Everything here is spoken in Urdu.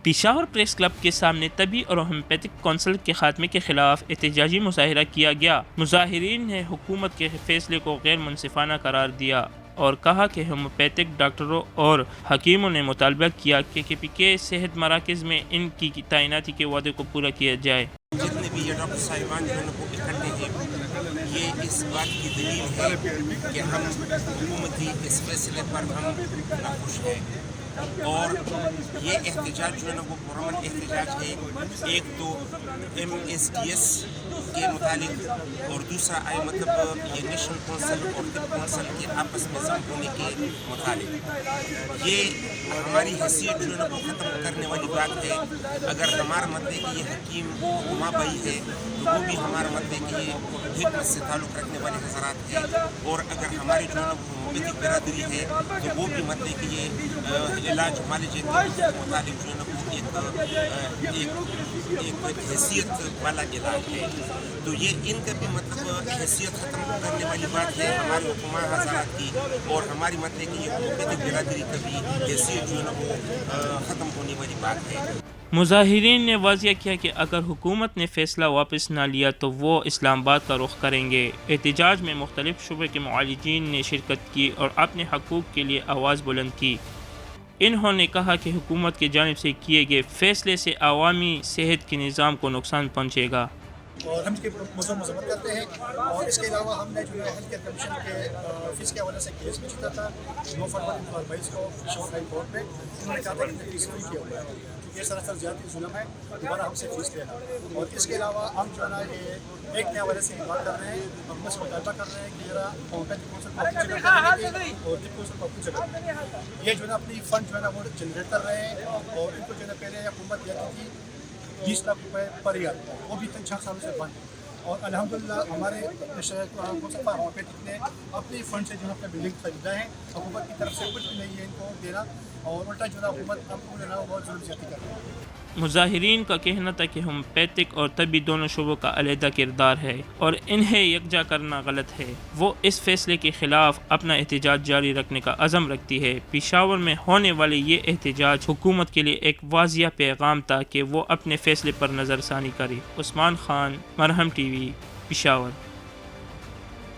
پشاور پریس کلب کے سامنے طبی اور ہومیوپیتھک کونسل کے خاتمے کے خلاف احتجاجی مظاہرہ کیا گیا۔ مظاہرین نے حکومت کے فیصلے کو غیر منصفانہ قرار دیا اور کہا کہ ہومیوپیتھک ڈاکٹروں اور حکیموں نے مطالبہ کیا کہ KPK صحت مراکز میں ان کی تعیناتی کے وعدے کو پورا کیا جائے۔ جتنے بھی یہ ڈاکٹر صاحبان جو ہے وہ اکٹھے ہیں، یہ اس بات کی دلیل ہے کہ ہم حکومتی اس فیصلے پر ہم ناخوش ہیں، اور یہ احتجاج جو ہے نا وہ پرامن احتجاج ہے۔ ایک تو MSDS کے متعلق اور دوسرا مطلب یہ نیشنل کونسل اور طب کونسل کے آپس میں ضم ہونے کے متعلق، یہ ہماری حیثیت جو ہے نا وہ ختم کرنے والی بات ہے۔ اگر ہمارا مت ہے کہ یہ حکیم ماں بائی ہے تو وہ بھی ہمارا مت ہے کہ یہ حکمت سے تعلق رکھنے والے حضرات ہیں، اور اگر ہماری جو ہے نا ہومیوپیتھک برادری ہے تو وہ بھی مت ہے کہ یہ علاج معالجے کے متعلق جو ہے نا ایک حیثیت والا علاج ہے، تو یہ ان کا بھی مطلب حیثیت ختم کرنے والی بات ہے ہمارے حکومت حضرات کی، اور ہماری مت ہے کہ یہ ہومیوپیتھک برادری کا بھی حیثیت جو ہے نا وہ ختم ہونے والی بات ہے۔ مظاہرین نے واضح کیا کہ اگر حکومت نے فیصلہ واپس نہ لیا تو وہ اسلام آباد کا رخ کریں گے۔ احتجاج میں مختلف شعبے کے معالجین نے شرکت کی اور اپنے حقوق کے لیے آواز بلند کی۔ انہوں نے کہا کہ حکومت کی جانب سے کیے گئے فیصلے سے عوامی صحت کے نظام کو نقصان پہنچے گا، اور ہم اس کی مذمت کرتے ہیں۔ اور اس کے علاوہ ہم نے جو ہے ہیلتھ کیئر کمیشن کے فیس کے حوالے سے کیس بھی جیتا تھا 9 فروری 2022 کو پشاور ہائی کورٹ میں۔ انہوں نے کہا تھا کہ فیس نہیں کیا ہوا ہے، یہ سراسر زیادتی ظلم ہے، دوبارہ ہم سے فیس لینا۔ اور اس کے علاوہ ہم جو ہے نا یہ ایک نئے حوالے سے بات کر رہے ہیں، ہم سے مطالبہ کر رہے ہیں کہ ذرا ہومیوپیتھک کونسل کو اپنی جگہ پر رکھیں اور طب کونسل کو اپنی جگہ پر رکھیں۔ یہ جو ہے نا اپنی فنڈ جو ہے نا وہ جنریٹ کر رہے ہیں، اور ان کو جو ہے نا پہلے حکومت دیتی تھی 20 لاکھ روپے پر ایئر، وہ بھی 3-4 سالوں سے بند ہے۔ اور الحمدللہ ہمارے ہومیوپیتھک نے اپنے فنڈ سے جو ہے اپنے بلڈنگ خریدا ہے، حکومت کی طرف سے کچھ بھی نہیں ہے ان کو دینا، اور الٹا جو ہے حکومت اب جو ہے بہت ظلم زیادتی کر رہی ہے۔ مظاہرین کا کہنا تھا کہ ہومیوپیتھک اور طبی دونوں شعبوں کا علیحدہ کردار ہے اور انہیں یکجا کرنا غلط ہے۔ وہ اس فیصلے کے خلاف اپنا احتجاج جاری رکھنے کا عزم رکھتی ہے۔ پشاور میں ہونے والے یہ احتجاج حکومت کے لیے ایک واضح پیغام تھا کہ وہ اپنے فیصلے پر نظر ثانی کرے۔ عثمان خان، مرہم TV، پشاور۔